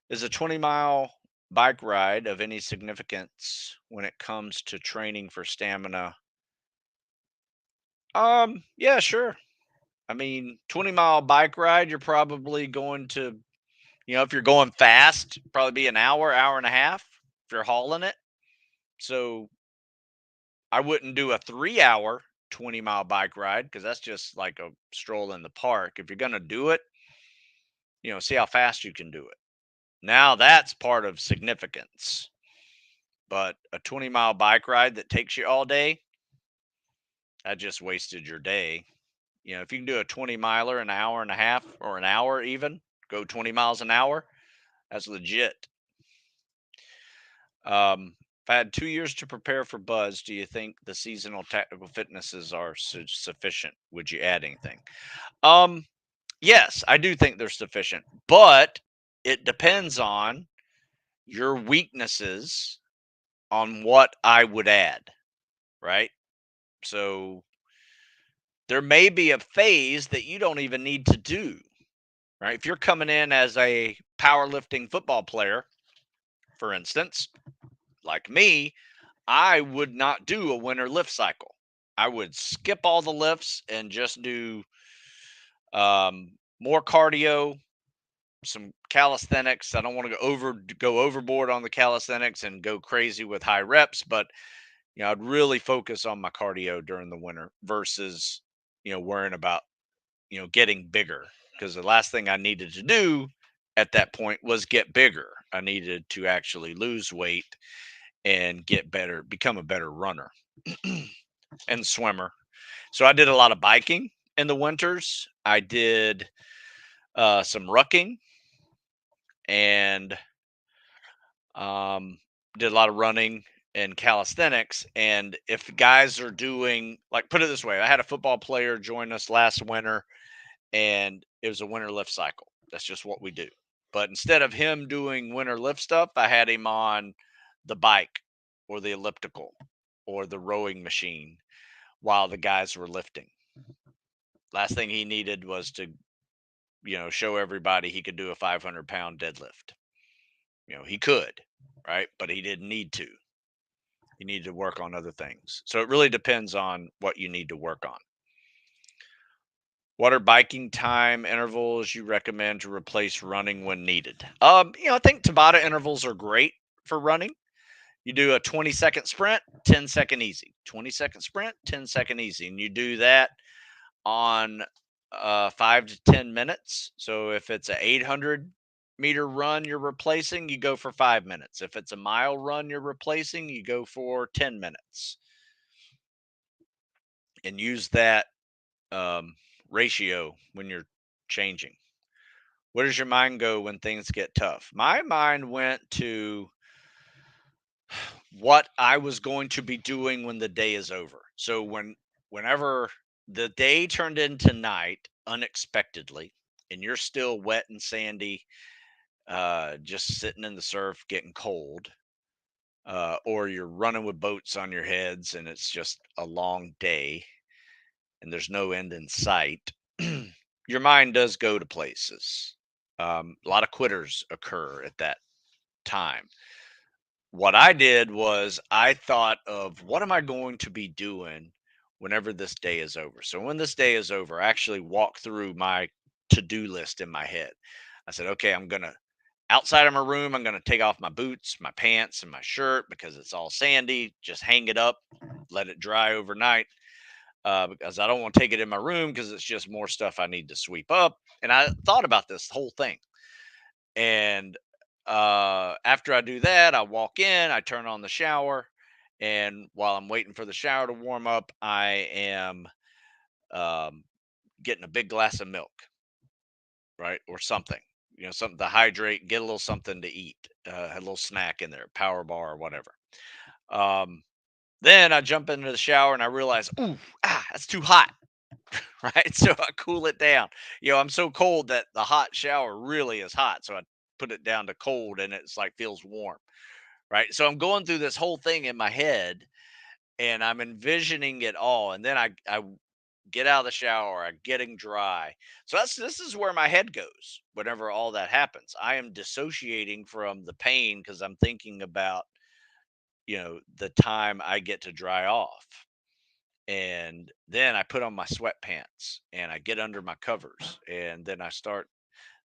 Is a 20-mile bike ride of any significance when it comes to training for stamina? Yeah, sure. I mean, 20-mile bike ride, you're probably going to, if you're going fast, probably be an hour, hour and a half if you're hauling it. So I wouldn't do a 3-hour 20-mile bike ride because that's just like a stroll in the park. If you're going to do it, see how fast you can do it. Now that's part of significance. But a 20-mile bike ride that takes you all day, that just wasted your day. If you can do a 20 miler in an hour and a half or an hour, even go 20 miles an hour, that's legit. If I had 2 years to prepare for Buzz, do you think the seasonal tactical fitnesses are sufficient? Would you add anything? Um, yes, I do think they're sufficient, but it depends on your weaknesses on what I would add, right? So there may be a phase that you don't even need to do, right? If you're coming in as a powerlifting football player, for instance, like me, I would not do a winter lift cycle. I would skip all the lifts and just do more cardio, some calisthenics. I don't want to go overboard on the calisthenics and go crazy with high reps, but I'd really focus on my cardio during the winter versus worrying about getting bigger, because the last thing I needed to do at that point was get bigger. I needed to actually lose weight and get better, become a better runner and swimmer. So I did a lot of biking in the winters. I did some rucking and um, did a lot of running and calisthenics. And if guys are doing, like, put it this way, I had a football player join us last winter and it was a winter lift cycle. That's just what we do. But instead of him doing winter lift stuff, I had him on the bike or the elliptical or the rowing machine while the guys were lifting. Last thing he needed was to, show everybody he could do a 500-pound deadlift. He could, right? But he didn't need to. You need to work on other things. So it really depends on what you need to work on. What are biking time intervals you recommend to replace running when needed? I think Tabata intervals are great for running. You do a 20-second sprint, 10-second easy. 20-second sprint, 10-second easy. And you do that on 5 to 10 minutes. So if it's an 800-meter run you're replacing, you go for 5 minutes. If it's a mile run you're replacing, you go for 10 minutes. And use that ratio when you're changing. Where does your mind go when things get tough? My mind went to what I was going to be doing when the day is over. So whenever the day turned into night unexpectedly, and you're still wet and sandy, just sitting in the surf getting cold, or you're running with boats on your heads and it's just a long day and there's no end in sight, your mind does go to places. A lot of quitters occur at that time. What I did was I thought of what am I going to be doing whenever this day is over. So when this day is over, I actually walk through my to-do list in my head. I said, okay, I'm going to outside of my room, I'm going to take off my boots, my pants, and my shirt because it's all sandy. Just hang it up, let it dry overnight, because I don't want to take it in my room because it's just more stuff I need to sweep up. And I thought about this whole thing. And after I do that, I walk in, I turn on the shower. And while I'm waiting for the shower to warm up, I am um, getting a big glass of milk, right? Or something, something to hydrate, get a little something to eat, a little snack in there, power bar or whatever. Um, then I jump into the shower and I realize, ooh, that's too hot. Right? So I cool it down. I'm so cold that the hot shower really is hot. So I put it down to cold and it's like feels warm. Right. So I'm going through this whole thing in my head and I'm envisioning it all. And then I get out of the shower, I'm getting dry. So this is where my head goes whenever all that happens. I am dissociating from the pain because I'm thinking about, the time I get to dry off. And then I put on my sweatpants and I get under my covers and then I start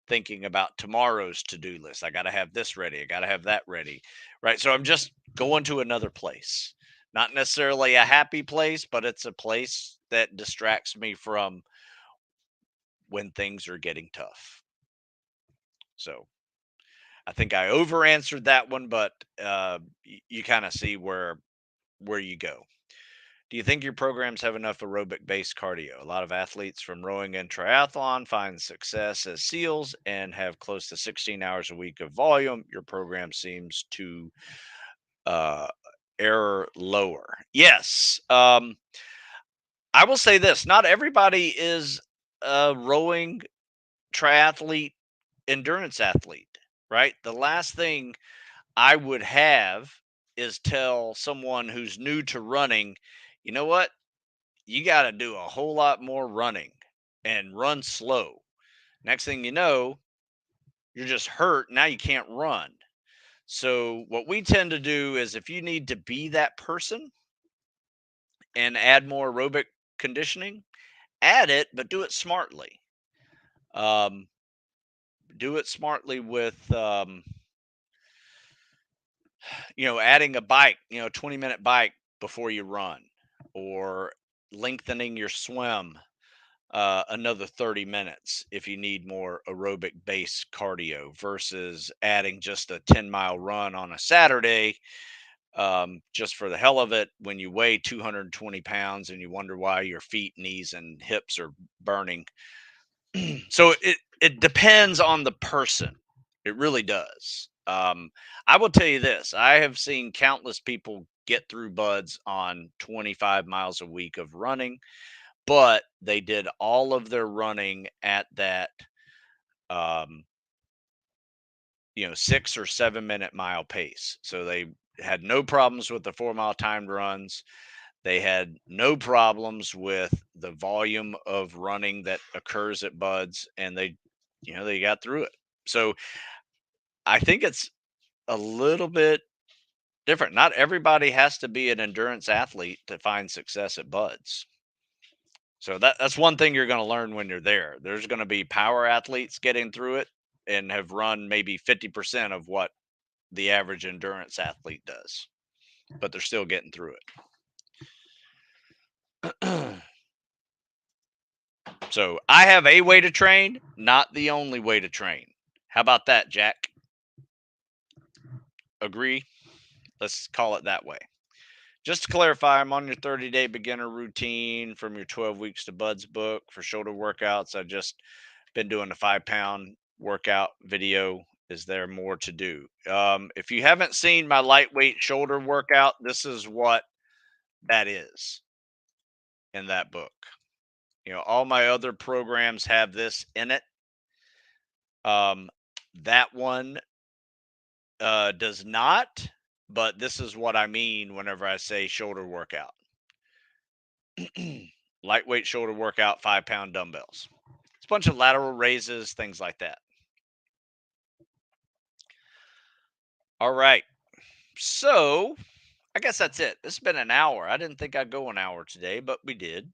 thinking about tomorrow's to-do list. I got to have this ready. I got to have that ready. Right? So I'm just going to another place. Not necessarily a happy place, but it's a place that distracts me from when things are getting tough. So I think I over answered that one, but you kind of see where you go. Do you think your programs have enough aerobic based cardio? A lot of athletes from rowing and triathlon find success as SEALs and have close to 16 hours a week of volume. Your program seems to uh, error lower. Yes. I will say this not everybody is a rowing triathlete, endurance athlete, right? The last thing I would have is tell someone who's new to running, you know what? You got to do a whole lot more running and run slow. Next thing you know, you're just hurt. Now you can't run. So, what we tend to do is if you need to be that person and add more aerobic conditioning, add it, but do it smartly. Um, do it smartly with, adding a bike, 20-minute bike before you run or lengthening your swim another 30 minutes if you need more aerobic based cardio versus adding just a 10-mile run on a Saturday just for the hell of it when you weigh 220 pounds and you wonder why your feet, knees, and hips are burning. So it depends on the person. It really does. I will tell you this: I have seen countless people get through buds on 25 miles a week of running, but they did all of their running at that, um, 6 or 7 minute mile pace. So they had no problems with the 4 mile timed runs. They had no problems with the volume of running that occurs at buds, and they got through it. So I think it's a little bit different. Not everybody has to be an endurance athlete to find success at buds. So that's one thing you're going to learn when you're there. There's going to be power athletes getting through it and have run maybe 50% of what the average endurance athlete does, but they're still getting through it. So I have a way to train, not the only way to train. How about that, Jack? Agree? Let's call it that way. Just to clarify, I'm on your 30-day beginner routine from your 12 weeks to buds book for shoulder workouts. I just been doing a 5-pound workout video. Is there more to do? If you haven't seen my lightweight shoulder workout, this is what that is in that book. All my other programs have this in it. That one does not, but this is what I mean whenever I say shoulder workout. Lightweight shoulder workout, 5-pound dumbbells. It's a bunch of lateral raises, things like that. All right. So I guess that's it. This has been an hour. I didn't think I'd go an hour today, but we did.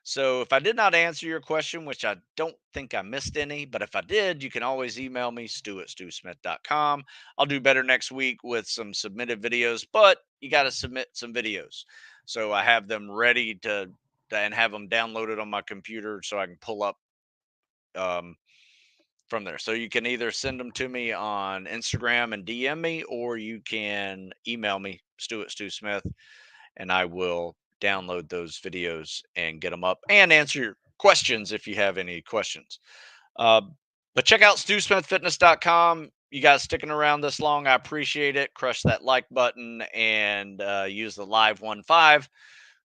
So if I did not answer your question, which I don't think I missed any, but if I did, you can always email me, stu@stewsmith.com. I'll do better next week with some submitted videos, but you got to submit some videos. So I have them ready to and have them downloaded on my computer so I can pull up from there. So you can either send them to me on Instagram and DM me, or you can email me, stu@stewsmith, and I will download those videos and get them up and answer your questions if you have any questions. Uh, but check out stewsmithfitness.com. You guys sticking around this long, I appreciate it. Crush that like button and use the Live15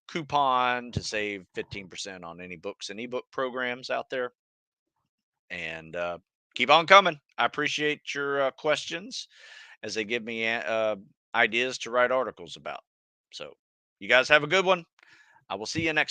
coupon to save 15% on any books and ebook programs out there. And keep on coming. I appreciate your questions as they give me ideas to write articles about. So you guys have a good one. I will see you next week.